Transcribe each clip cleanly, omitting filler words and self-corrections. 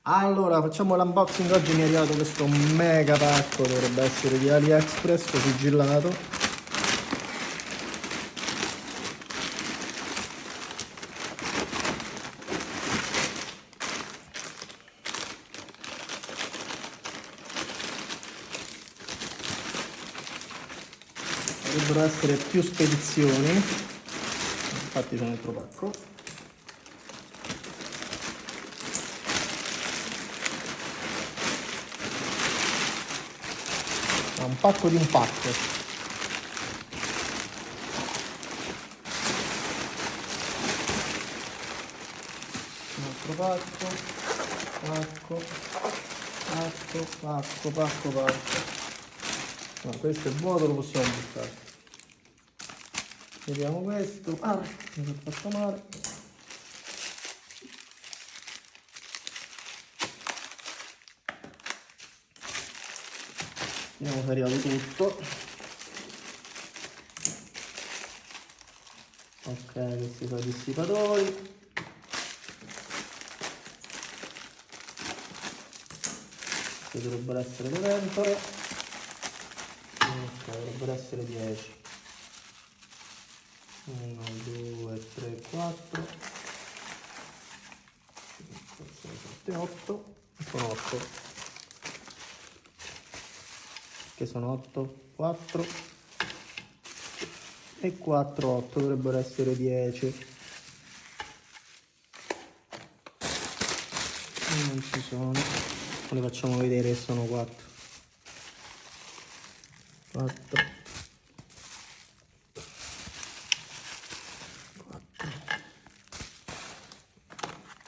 Allora, facciamo l'unboxing. Oggi mi è arrivato questo mega pacco, dovrebbe essere di AliExpress, sigillato. Dovrebbero essere più spedizioni, infatti c'è un altro pacco. Un pacco di un pacco. Un altro pacco. No, questo è vuoto, lo possiamo buttare. Vediamo questo. Ah, mi sono fatto male. Vediamo se è arrivato tutto. Ok, questi sono i dissipatori. Queste dovrebbero essere le ventole. Ok, dovrebbero essere 10. 1, 2, 3, 4, 5, 6, 7, 8. Sono 8. Che sono 8, 4 e 4, 8. Dovrebbero essere 10. Non ci sono. Le facciamo vedere che sono 4. 4.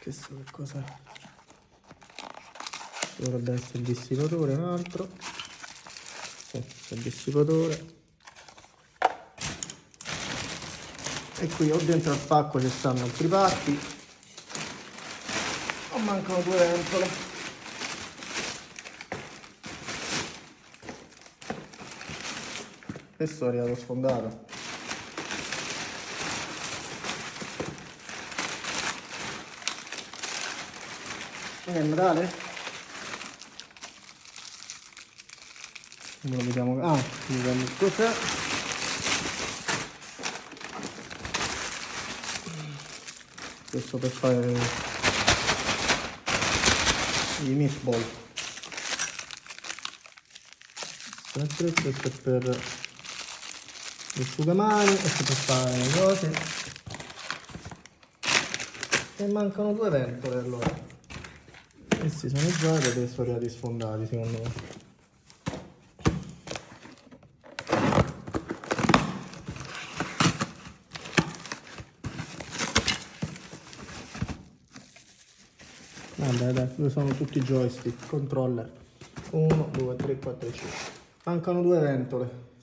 Questo che cos'è? Dovrebbe essere il dissipatore, un altro. Sì, c'è il dissipatore. E qui o dentro al pacco ci stanno altri pacchi o mancano 2 ventole. Questo è arrivato sfondato. È Natale? Lo vediamo. Ah, vediamo cos'è. Questo per fare i meatball. Questo è per l'asciugamani, questo per fare le cose. E mancano 2 ventole allora. Questi sono usati ed sono arrivati sfondati secondo me. Dai, dove sono tutti i joystick, controller. 1, 2, 3, 4, 5. Mancano 2 ventole.